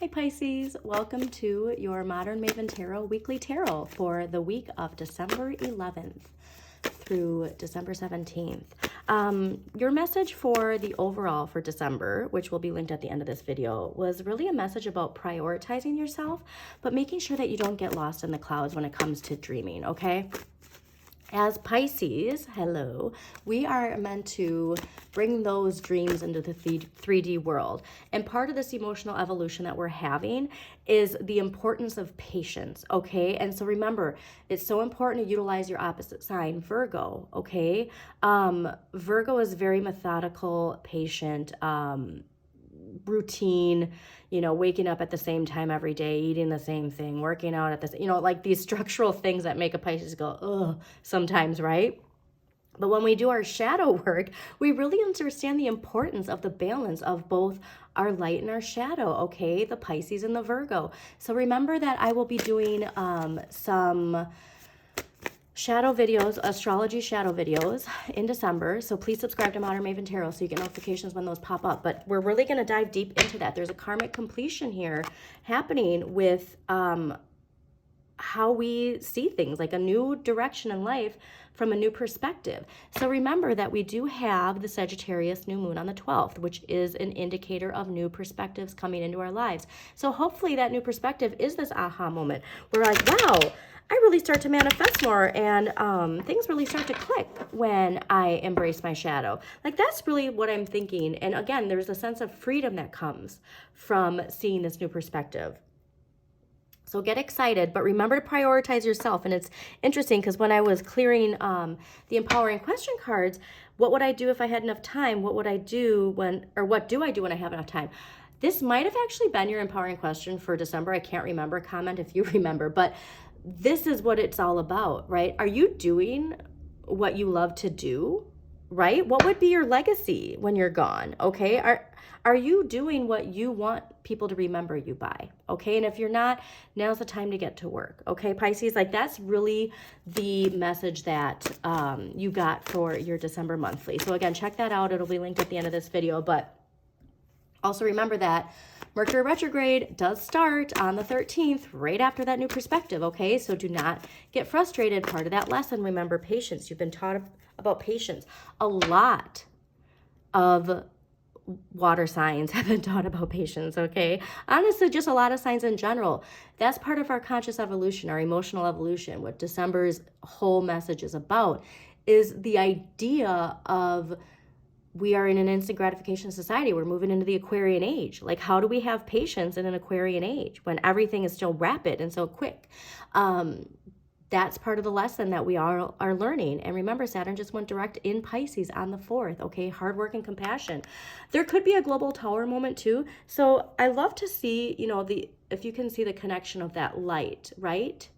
Hi Pisces, welcome to your Modern Maven Tarot Weekly Tarot for the week of December 11th through December 17th. Your message for the overall for December, which will be linked at the end of this video, was really a message about prioritizing yourself, but making sure that you don't get lost in the clouds when it comes to dreaming, okay? As Pisces, hello, we are meant to bring those dreams into the 3D world. And part of this emotional evolution that we're having is the importance of patience, okay? And so remember, it's so important to utilize your opposite sign, Virgo, okay? Virgo is very methodical, patient, routine, you know, waking up at the same time every day, eating the same thing, working out at the same, you know, like these structural things that make a Pisces go, ugh, sometimes, right? But when we do our shadow work, we really understand the importance of the balance of both our light and our shadow, okay? The Pisces and the Virgo. So remember that I will be doing some shadow videos, astrology shadow videos in December. So please subscribe to Modern Maven Tarot so you get notifications when those pop up. But we're really going to dive deep into that. There's a karmic completion here happening with how we see things, like a new direction in life from a new perspective. So remember that we do have the Sagittarius new moon on the 12th, which is an indicator of new perspectives coming into our lives. So hopefully that new perspective is this aha moment where we're like, wow, I really start to manifest more, and things really start to click when I embrace my shadow. Like, that's really what I'm thinking. And again, there's a sense of freedom that comes from seeing this new perspective. So get excited, but remember to prioritize yourself. And it's interesting because when I was clearing the empowering question cards, what would I do if I had enough time? What would I do when, or what do I do when I have enough time? This might have actually been your empowering question for December. I can't remember. Comment if you remember, but this is what it's all about, right? Are you doing what you love to do, right? What would be your legacy when you're gone, okay? Are you doing what you want people to remember you by, okay? And if you're not, now's the time to get to work, okay, Pisces? Like, that's really the message that you got for your December monthly. So again, check that out. It'll be linked at the end of this video, but also remember that Mercury Retrograde does start on the 13th, right after that new perspective, okay? So do not get frustrated. Part of that lesson, remember patience. You've been taught about patience. A lot of water signs have been taught about patience, okay? Honestly, just a lot of signs in general. That's part of our conscious evolution, our emotional evolution. What December's whole message is about is the idea of we are in an instant gratification society. We're moving into the Aquarian age. Like, how do we have patience in an Aquarian age when everything is still rapid and so quick? That's part of the lesson that we are learning. And remember, Saturn just went direct in Pisces on the 4th, okay? Hard work and compassion. There could be a global tower moment too. So I love to see, you know, if you can see the connection of that light, right?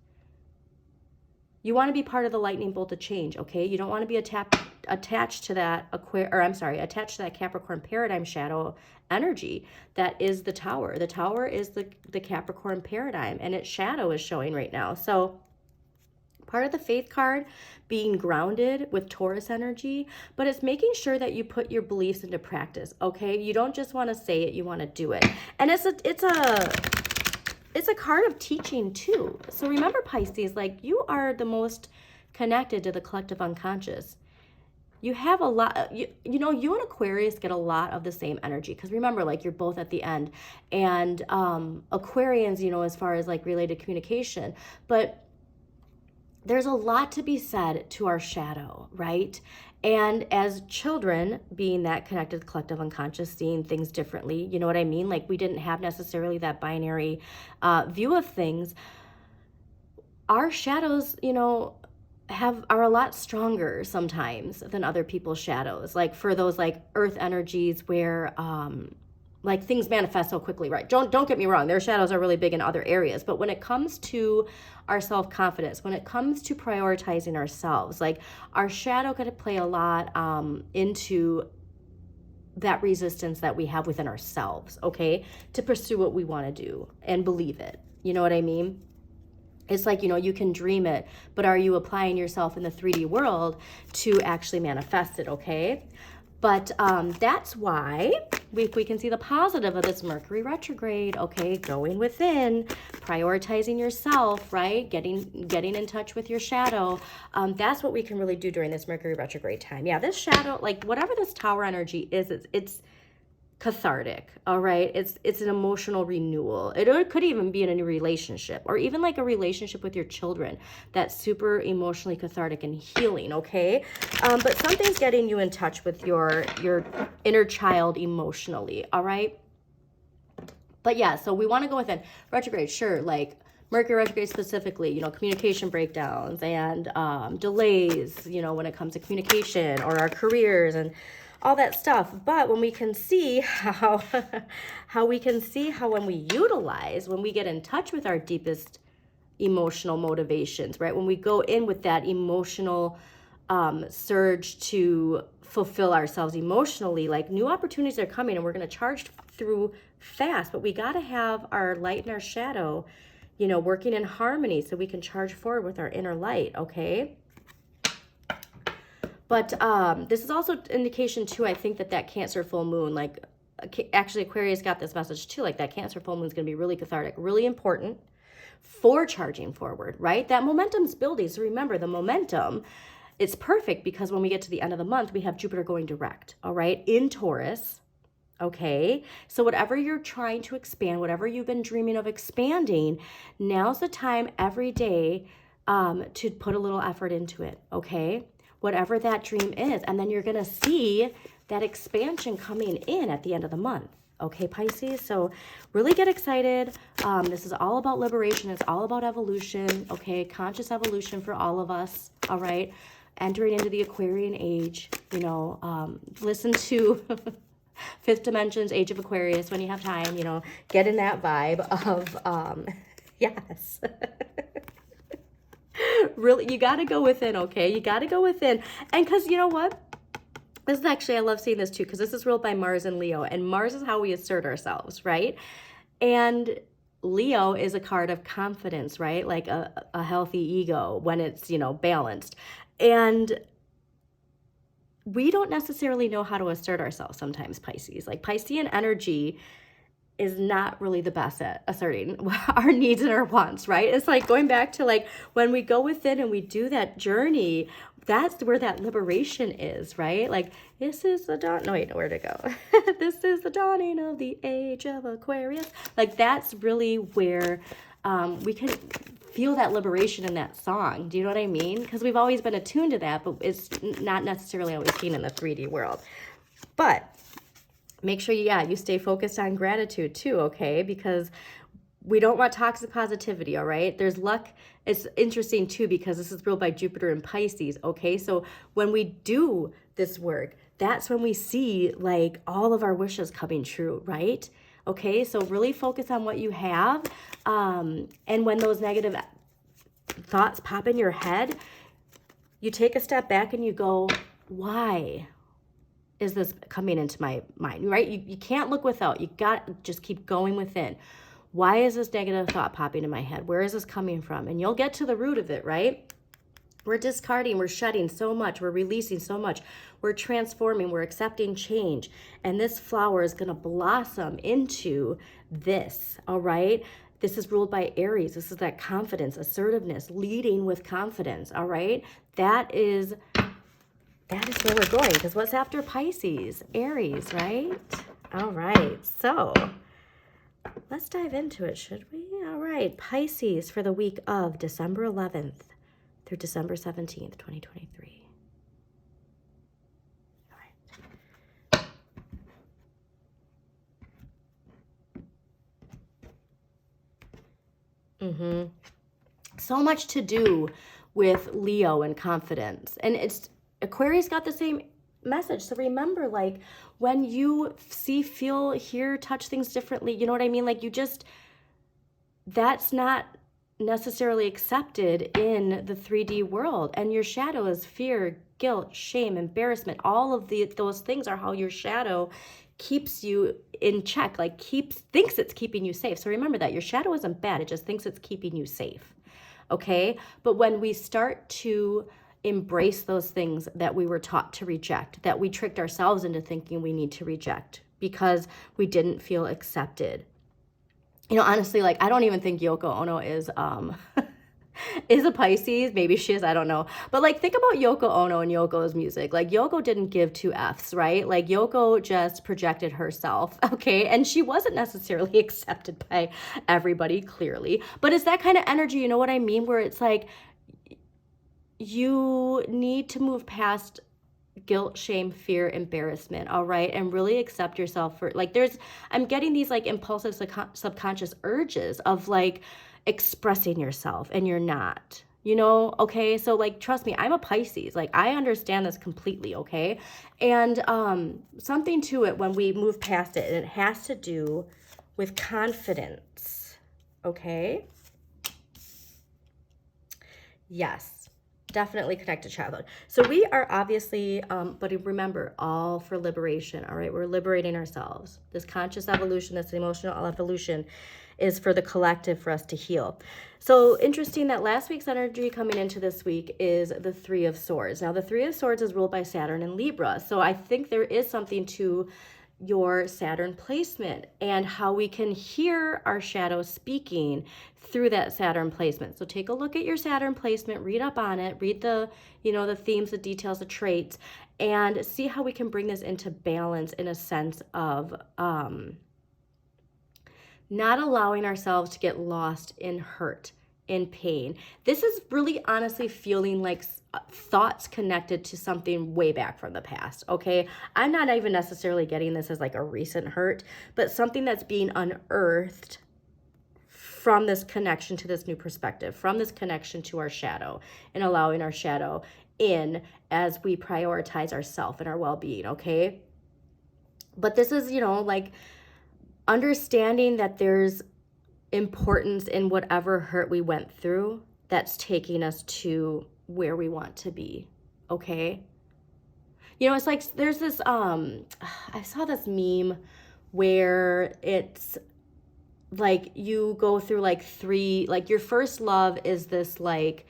You want to be part of the lightning bolt of change, okay? You don't want to be attached to that attached to that Capricorn paradigm shadow energy that is the tower. The tower is the Capricorn paradigm, and its shadow is showing right now. So part of the faith card being grounded with Taurus energy, but it's making sure that you put your beliefs into practice, okay? You don't just want to say it, you want to do it. And it's a card of teaching too. So remember, Pisces, like, you are the most connected to the collective unconscious. You have a lot, you know, you and Aquarius get a lot of the same energy. Because remember, like, you're both at the end. And Aquarians, you know, as far as like related communication. But there's a lot to be said to our shadow, right? And as children, being that connected to the collective unconscious, seeing things differently, you know what I mean? Like, we didn't have necessarily that binary view of things. Our shadows, you know, are a lot stronger sometimes than other people's shadows. Like, for those like earth energies where like things manifest so quickly, right? Don't get me wrong, their shadows are really big in other areas, but when it comes to our self-confidence, when it comes to prioritizing ourselves, like, our shadow could play a lot into that resistance that we have within ourselves, okay, to pursue what we want to do and believe it. You know what I mean? It's like, you know, you can dream it, but are you applying yourself in the 3D world to actually manifest it, okay? But that's why week, we can see the positive of this Mercury retrograde, okay? Going within, prioritizing yourself, right? Getting in touch with your shadow. That's what we can really do during this Mercury retrograde time. Yeah, this shadow, like whatever this tower energy is, it's cathartic, all right? It's an emotional renewal. It could even be in a relationship, or even like a relationship with your children that's super emotionally cathartic and healing, okay? But something's getting you in touch with your inner child emotionally, all right? But yeah, so we want to go within. Retrograde, sure, like Mercury retrograde specifically, you know, communication breakdowns and delays, you know, when it comes to communication or our careers and all that stuff. But when we can see how when we utilize, when we get in touch with our deepest emotional motivations, right? When we go in with that emotional surge to fulfill ourselves emotionally, like new opportunities are coming and we're going to charge through fast, but we got to have our light and our shadow, you know, working in harmony so we can charge forward with our inner light, okay? But this is also indication too, I think that Cancer full moon, like actually Aquarius got this message too, like that Cancer full moon is going to be really cathartic, really important for charging forward, right? That momentum's building. So remember, the momentum, it's perfect because when we get to the end of the month, we have Jupiter going direct, all right, in Taurus, okay? So whatever you're trying to expand, whatever you've been dreaming of expanding, now's the time every day to put a little effort into it, okay? Whatever that dream is. And then you're going to see that expansion coming in at the end of the month. Okay, Pisces? So really get excited. This is all about liberation. It's all about evolution. Okay, conscious evolution for all of us. All right, entering into the Aquarian age. You know, listen to Fifth Dimensions, Age of Aquarius when you have time. You know, get in that vibe of, yes. Really, you got to go within, okay? You got to go within. And because you know what? This is actually, I love seeing this too, because this is ruled by Mars and Leo. And Mars is how we assert ourselves, right? And Leo is a card of confidence, right? Like a healthy ego when it's, you know, balanced. And we don't necessarily know how to assert ourselves sometimes, Pisces. Like Piscean energy is not really the best at asserting our needs and our wants, right? It's like going back to like when we go within and we do that journey, that's where that liberation is, right? Like this is the dawn, no wait, where to go? This is the dawning of the age of Aquarius. Like that's really where we can feel that liberation in that song. Do you know what I mean? Because we've always been attuned to that, but it's not necessarily always seen in the 3D world. But make sure, you stay focused on gratitude too, okay? Because we don't want toxic positivity, all right? There's luck. It's interesting too because this is ruled by Jupiter and Pisces, okay? So when we do this work, that's when we see like all of our wishes coming true, right? Okay, so really focus on what you have. And when those negative thoughts pop in your head, you take a step back and you go, why is this coming into my mind, right? You can't look without. You got to just keep going within. Why is this negative thought popping in my head? Where is this coming from? And you'll get to the root of it, right? We're discarding, we're shedding so much, we're releasing so much, we're transforming, we're accepting change. And this flower is going to blossom into this, all right? This is ruled by Aries. This is that confidence, assertiveness, leading with confidence, all right? That is where we're going, because what's after Pisces? Aries, right? All right, so let's dive into it, should we? All right, Pisces for the week of December 11th through December 17th, 2023. All right. So much to do with Leo and confidence. And Aquarius got the same message. So remember, like when you see, feel, hear, touch things differently, you know what I mean? Like that's not necessarily accepted in the 3D world. And your shadow is fear, guilt, shame, embarrassment. All of those things are how your shadow keeps you in check, like thinks it's keeping you safe. So remember that your shadow isn't bad. It just thinks it's keeping you safe. Okay. But when we start to embrace those things that we were taught to reject, that we tricked ourselves into thinking we need to reject because we didn't feel accepted. You know, honestly, like, I don't even think Yoko Ono is is a Pisces. Maybe she is, I don't know. But like, think about Yoko Ono and Yoko's music. Like, Yoko didn't give two Fs, right? Like, Yoko just projected herself, okay? And she wasn't necessarily accepted by everybody, clearly. But it's that kind of energy, you know what I mean? Where it's like, you need to move past guilt, shame, fear, embarrassment, all right? And really accept yourself for, like, I'm getting these like impulsive subconscious urges of like expressing yourself, and you're not, you know, okay? So like, trust me, I'm a Pisces. Like, I understand this completely, okay? And something to it when we move past it, and it has to do with confidence, okay? Yes. Definitely connect to childhood. So we are obviously, but remember, all for liberation, all right? We're liberating ourselves. This conscious evolution, this emotional evolution is for the collective, for us to heal. So interesting that last week's energy coming into this week is the Three of Swords. Now, the Three of Swords is ruled by Saturn and Libra. So I think there is something to your Saturn placement and how we can hear our shadow speaking through that Saturn placement. So take a look at your Saturn placement, read up on it, read the, you know, the themes, the details, the traits, and see how we can bring this into balance in a sense of not allowing ourselves to get lost in hurt, in pain. This is really honestly feeling like thoughts connected to something way back from the past, okay? I'm not even necessarily getting this as like a recent hurt, but something that's being unearthed from this connection to this new perspective, from this connection to our shadow, and allowing our shadow in as we prioritize ourselves and our well-being, okay? But this is, you know, like understanding that there's importance in whatever hurt we went through that's taking us to where we want to be, okay? You know, it's like there's this I saw this meme where it's like you go through like three, like your first love is this like,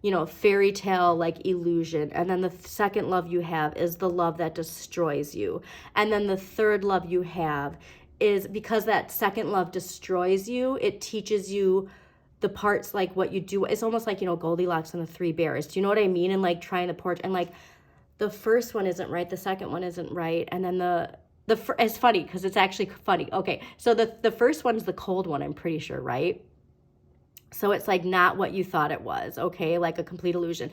you know, fairy tale like illusion, and then the second love you have is the love that destroys you, and then the third love you have is, because that second love destroys you, it teaches you the parts, like what you do. It's almost like, you know, Goldilocks and the Three Bears. Do you know what I mean? And like trying the porch, and like the first one isn't right, the second one isn't right, and then it's funny because it's actually funny. Okay, so the first one's the cold one, I'm pretty sure, right? So it's like not what you thought it was, okay? Like a complete illusion.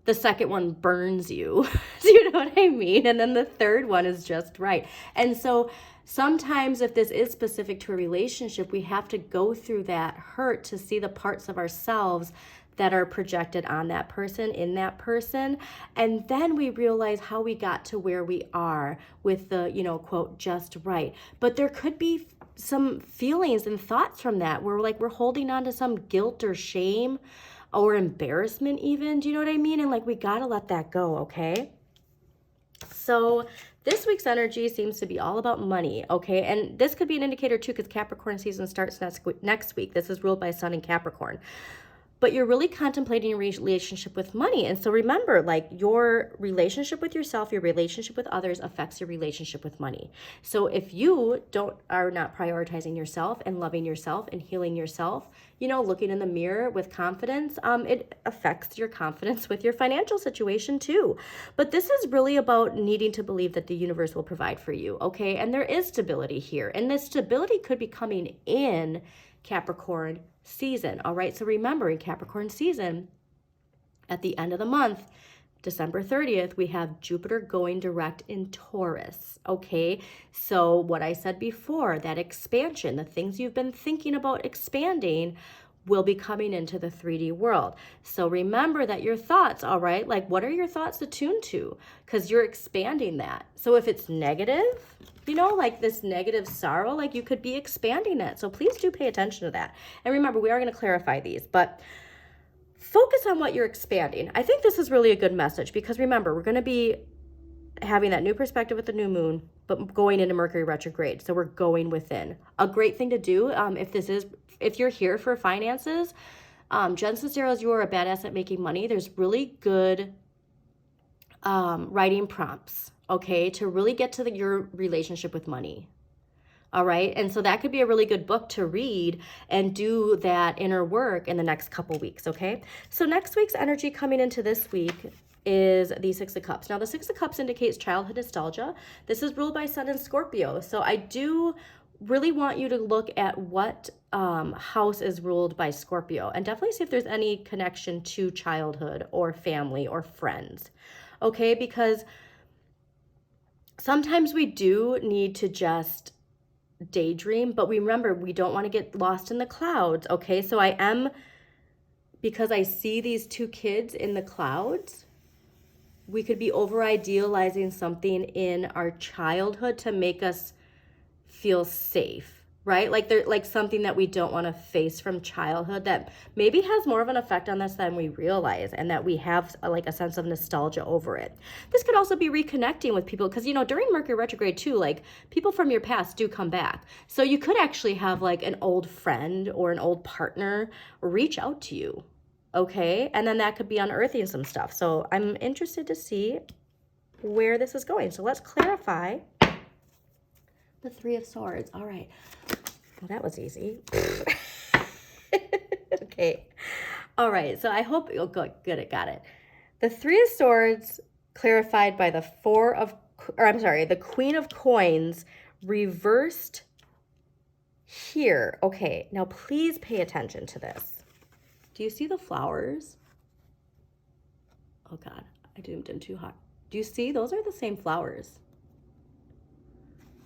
The second one burns you. Do you know what I mean? And then the third one is just right. And so sometimes if this is specific to a relationship, we have to go through that hurt to see the parts of ourselves that are projected on that person, in that person. And then we realize how we got to where we are with the, you know, quote, just right. But there could be some feelings and thoughts from that where like we're holding on to some guilt or shame or embarrassment even. Do you know what I mean? And like we gotta let that go, okay? So this week's energy seems to be all about money, okay? And this could be an indicator too, because Capricorn season starts next week. This is ruled by Sun in Capricorn. But you're really contemplating a relationship with money. And so remember, like your relationship with yourself, your relationship with others affects your relationship with money. So if you are not prioritizing yourself and loving yourself and healing yourself, you know, looking in the mirror with confidence, it affects your confidence with your financial situation too. But this is really about needing to believe that the universe will provide for you, okay? And there is stability here. And this stability could be coming in Capricorn season, all right? So remember, in Capricorn season, at the end of the month, December 30th, we have Jupiter going direct in Taurus, okay? So what I said before, that expansion, the things you've been thinking about expanding will be coming into the 3D world. So remember that your thoughts, all right, like what are your thoughts attuned to? Because you're expanding that. So if it's negative, you know, like this negative sorrow, like you could be expanding it. So please do pay attention to that. And remember, we are going to clarify these, but focus on what you're expanding. I think this is really a good message because remember, we're going to be having that new perspective with the new moon, but going into Mercury retrograde. So we're going within. A great thing to do if you're here for finances, Jen Sincero's You Are a Badass at Making Money. There's really good writing prompts, okay, to really get to your relationship with money. All right. And so that could be a really good book to read and do that inner work in the next couple weeks. Okay. So next week's energy coming into this week is the Six of Cups. Now, the Six of Cups indicates childhood nostalgia. This is ruled by Sun and Scorpio. So I do really want you to look at what house is ruled by Scorpio, and definitely see if there's any connection to childhood or family or friends. Okay. Because sometimes we do need to just daydream, but remember, we don't want to get lost in the clouds. Okay, so because I see these two kids in the clouds, we could be over idealizing something in our childhood to make us feel safe, right? Like they're like something that we don't want to face from childhood that maybe has more of an effect on us than we realize, and that we have like a sense of nostalgia over it. This could also be reconnecting with people, because during Mercury retrograde too, like people from your past do come back. So you could actually have like an old friend or an old partner reach out to you. Okay, and then that could be unearthing some stuff. So I'm interested to see where this is going. So let's clarify the Three of Swords. All right. Well, that was easy. Okay. All right. So I hope you'll good. I got it. The Three of Swords clarified by the the Queen of Coins reversed here. Okay. Now please pay attention to this. Do you see the flowers? Oh God, I did them too hot. Do you see? Those are the same flowers.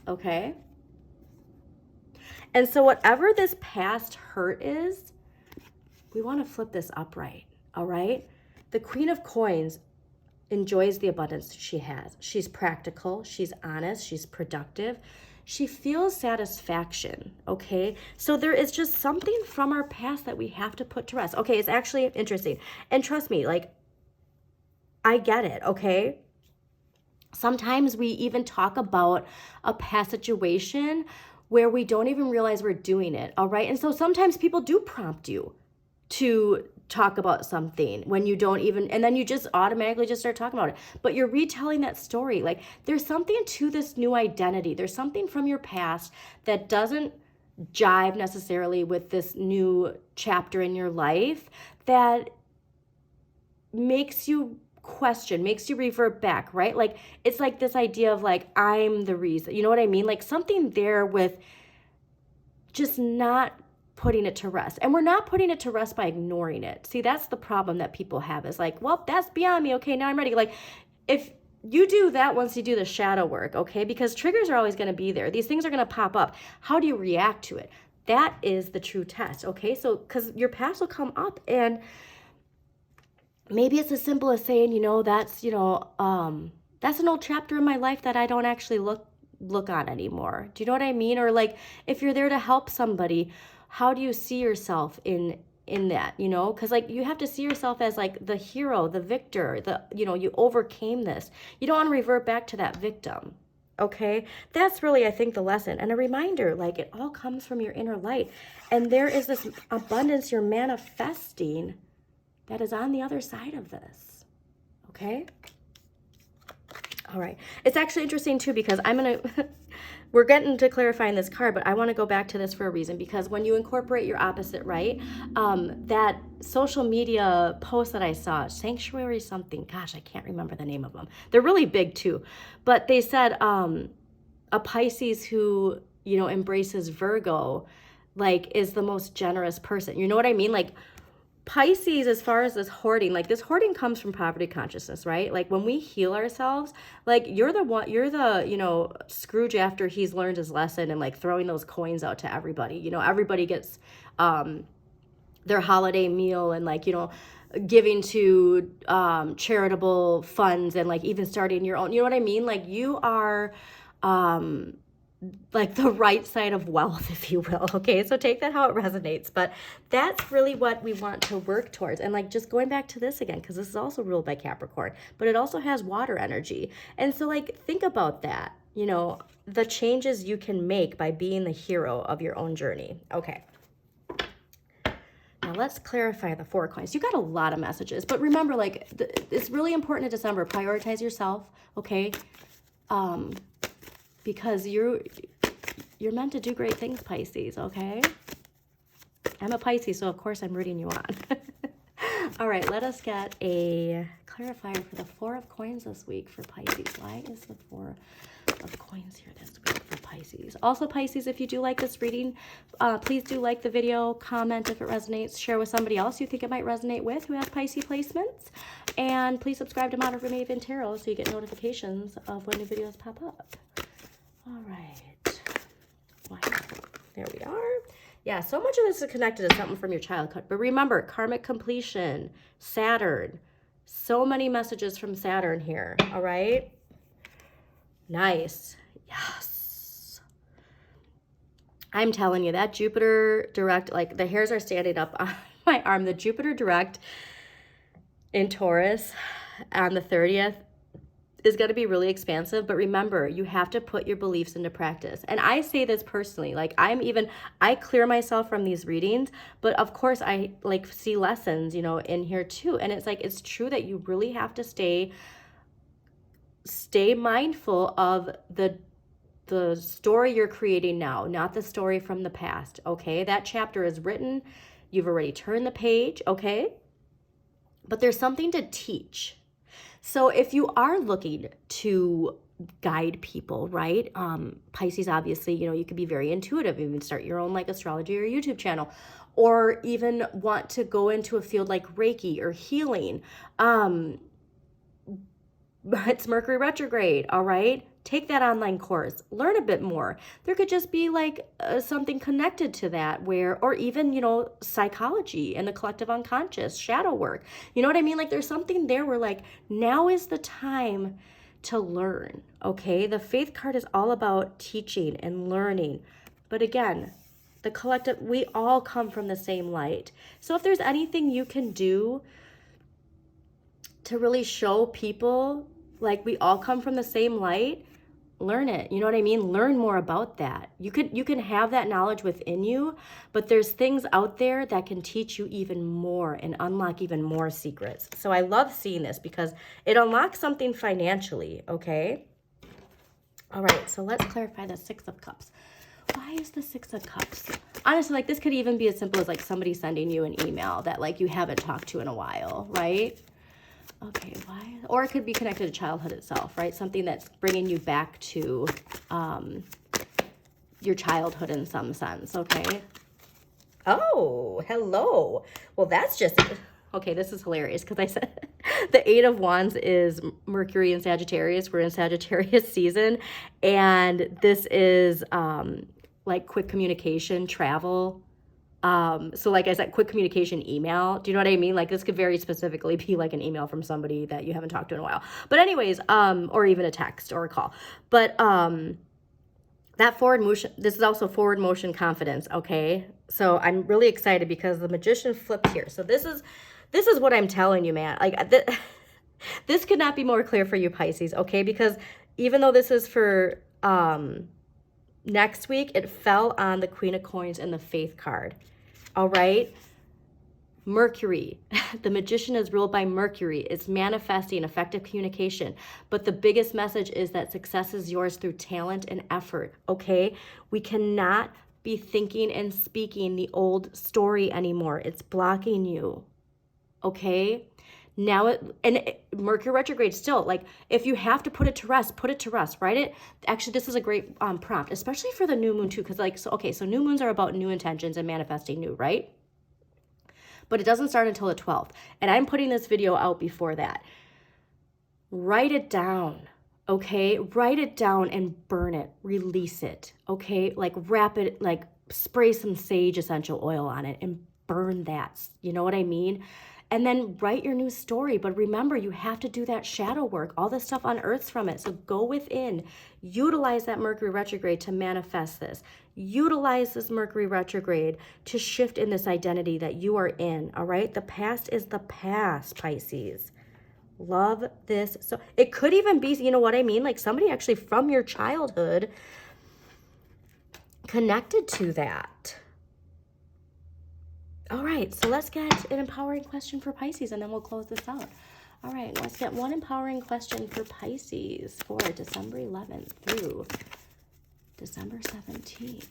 Okay. And so whatever this past hurt is, we want to flip this upright. All right. The Queen of Coins enjoys the abundance she has. She's practical. She's honest. She's productive. She feels satisfaction. Okay. So there is just something from our past that we have to put to rest. Okay. It's actually interesting. And trust me, like, I get it. Okay. Sometimes we even talk about a past situation where we don't even realize we're doing it, all right? And so sometimes people do prompt you to talk about something when you don't even, and then you just automatically just start talking about it. But you're retelling that story. Like, there's something to this new identity. There's something from your past that doesn't jive necessarily with this new chapter in your life that makes you question, makes you revert back, right? Like, it's like this idea of like, I'm the reason, you know what I mean? Like something there with just not putting it to rest. And we're not putting it to rest by ignoring it. See, that's the problem that people have, is like, well, that's beyond me. Okay, now I'm ready. Like, if you do that once you do the shadow work, okay, because triggers are always going to be there. These things are going to pop up. How do you react to it? That is the true test, okay? So, because your past will come up, and maybe it's as simple as saying, that's an old chapter in my life that I don't actually look on anymore. Do you know what I mean? Or like, if you're there to help somebody, how do you see yourself in that, because like you have to see yourself as like the hero, the victor, you overcame this. You don't want to revert back to that victim. Okay, that's really, I think, the lesson, and a reminder, like, it all comes from your inner light, and there is this abundance you're manifesting that is on the other side of this. Okay. All right. It's actually interesting too, because we're getting to clarifying this card, but I want to go back to this for a reason, because when you incorporate your opposite, right? That social media post that I saw, Sanctuary something, gosh, I can't remember the name of them. They're really big too, but they said, a Pisces who, embraces Virgo, like, is the most generous person. You know what I mean? Like, Pisces, as far as this hoarding comes from poverty consciousness, right? Like, when we heal ourselves, like, you're the Scrooge after he's learned his lesson, and like throwing those coins out to everybody. Everybody gets their holiday meal, and like, giving to charitable funds, and like even starting your own, you know what I mean? Like, you are like the right side of wealth, if you will. Okay, so take that how it resonates, but that's really what we want to work towards. And like, just going back to this again, because this is also ruled by Capricorn, but it also has water energy. And so like, think about that, the changes you can make by being the hero of your own journey. Okay, now let's clarify the 4 of coins. You got a lot of messages, but remember, like, it's really important in December. Prioritize yourself, okay? Because you're meant to do great things, Pisces, okay? I'm a Pisces, so of course I'm rooting you on. All right, let us get a clarifier for the 4 of coins this week for Pisces. Why is the 4 of coins here this week for Pisces? Also, Pisces, if you do like this reading, please do like the video, comment if it resonates, share with somebody else you think it might resonate with who has Pisces placements, and please subscribe to Modern Maven Tarot so you get notifications of when new videos pop up. All right. Wow. There we are. Yeah, so much of this is connected to something from your childhood. But remember, karmic completion, Saturn. So many messages from Saturn here, all right? Nice. Yes. I'm telling you, that Jupiter direct, like the hairs are standing up on my arm. The Jupiter direct in Taurus on the 30th is going to be really expansive, but remember, you have to put your beliefs into practice. And I say this personally, like I clear myself from these readings, but of course I like see lessons, you know, in here too. And it's like, it's true that you really have to stay mindful of the story you're creating now, not the story from the past, okay? That chapter is written. You've already turned the page, okay? But there's something to teach. So if you are looking to guide people, right? Pisces, obviously, you know, you could be very intuitive. You can start your own like astrology or YouTube channel, or even want to go into a field like Reiki or healing. It's Mercury retrograde, all right? Take that online course, learn a bit more. There could just be like something connected to that or even, you know, psychology and the collective unconscious, shadow work. You know what I mean? Like there's something there where like now is the time to learn, okay? The Faith card is all about teaching and learning. But again, the collective, we all come from the same light. So if there's anything you can do to really show people like we all come from the same light, learn it. You know what I mean? Learn more about that. You can have that knowledge within you, but there's things out there that can teach you even more and unlock even more secrets. So I love seeing this because it unlocks something financially, okay? All right, so let's clarify the 6 of Cups. Why is the 6 of Cups? Honestly, like this could even be as simple as like somebody sending you an email that like you haven't talked to in a while, right? Okay, why? Or it could be connected to childhood itself, right? Something that's bringing you back to your childhood in some sense, okay? Oh, hello. Well, that's just, okay, this is hilarious because I said the 8 of Wands is Mercury in Sagittarius. We're in Sagittarius season. And this is like quick communication, travel. So like I said, quick communication, email. Do you know what I mean? Like this could very specifically be like an email from somebody that you haven't talked to in a while. But anyways, or even a text or a call. But that forward motion, this is also forward motion confidence, okay? So I'm really excited because the Magician flipped here. So this is what I'm telling you, man. Like this could not be more clear for you, Pisces, okay? Because even though this is for next week, it fell on the Queen of Coins and the Faith card. All right. Mercury, the Magician is ruled by Mercury. It's manifesting effective communication. But the biggest message is that success is yours through talent and effort. Okay. We cannot be thinking and speaking the old story anymore. It's blocking you. Okay. Now, Mercury retrograde still, like, if you have to put it to rest, write it. Actually, this is a great prompt, especially for the new moon too, because like, so new moons are about new intentions and manifesting new, right? But it doesn't start until the 12th. And I'm putting this video out before that. Write it down, okay? Write it down and burn it, release it, okay? Like wrap it, like spray some sage essential oil on it and burn that, you know what I mean? And then write your new story. But remember, you have to do that shadow work. All this stuff unearths from it. So go within. Utilize that Mercury retrograde to manifest this. Utilize this Mercury retrograde to shift in this identity that you are in, all right? The past is the past, Pisces. Love this. So it could even be, you know what I mean? Like somebody actually from your childhood connected to that. All right, so let's get an empowering question for Pisces, and then we'll close this out. All right, let's get one empowering question for Pisces for December 11th through December 17th,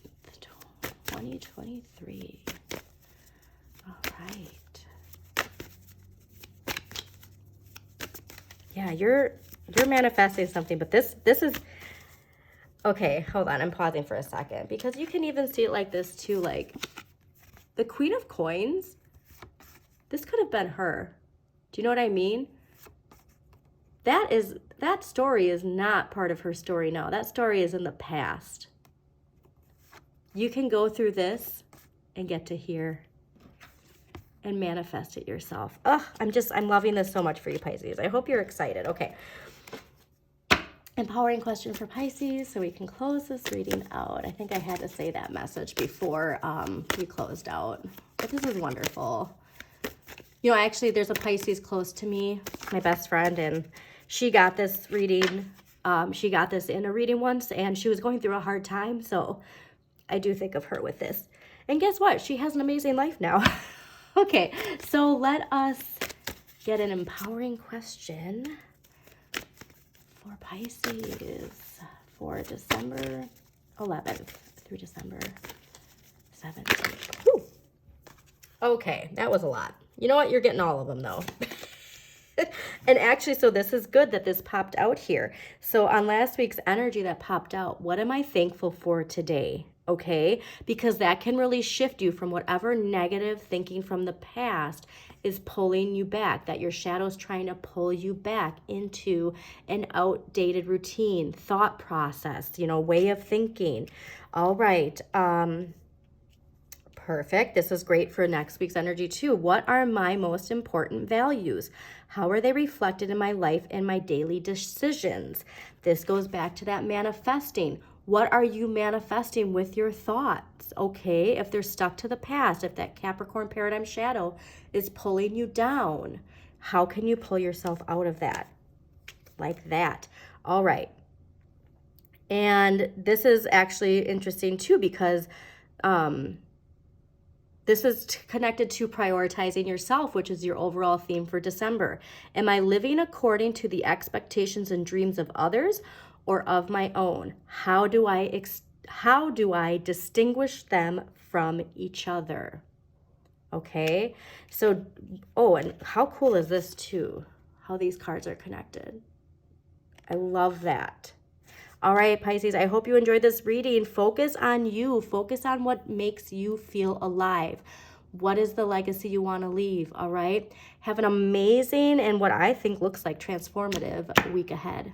2023. All right. Yeah, you're manifesting something, but this is, okay, hold on. I'm pausing for a second because you can even see it like this too, like the Queen of Coins. This could have been her. Do you know what I mean? That story is not part of her story now. That story is in the past. You can go through this and get to here and manifest it yourself. Oh, I'm loving this so much for you, Pisces. I hope you're excited. Okay. Empowering question for Pisces, so we can close this reading out. I think I had to say that message before we closed out. But this is wonderful. You know, actually, there's a Pisces close to me, my best friend, and she got this reading. She got this in a reading once, and she was going through a hard time, so I do think of her with this. And guess what? She has an amazing life now. Okay, so let us get an empowering question for Pisces for December 11th through December 17th. Whew. Okay, that was a lot. You know what? You're getting all of them, though. And actually, so this is good that this popped out here. So on last week's energy that popped out, what am I thankful for today? Okay, because that can really shift you from whatever negative thinking from the past is pulling you back, that your shadow's trying to pull you back into an outdated routine, thought process, you know, way of thinking. All right. Perfect. This is great for next week's energy too. What are my most important values? How are they reflected in my life and my daily decisions? This goes back to that manifesting. What are you manifesting with your thoughts? Okay, if they're stuck to the past, if that Capricorn paradigm shadow is pulling you down, how can you pull yourself out of that? Like that. All right. And this is actually interesting too, because this is connected to prioritizing yourself, which is your overall theme for December. Am I living according to the expectations and dreams of others or of my own? How do I distinguish them from each other? Okay, so, oh, and how cool is this too? How these cards are connected. I love that. All right, Pisces, I hope you enjoyed this reading. Focus on you. Focus on what makes you feel alive. What is the legacy you want to leave, all right? Have an amazing and what I think looks like transformative week ahead.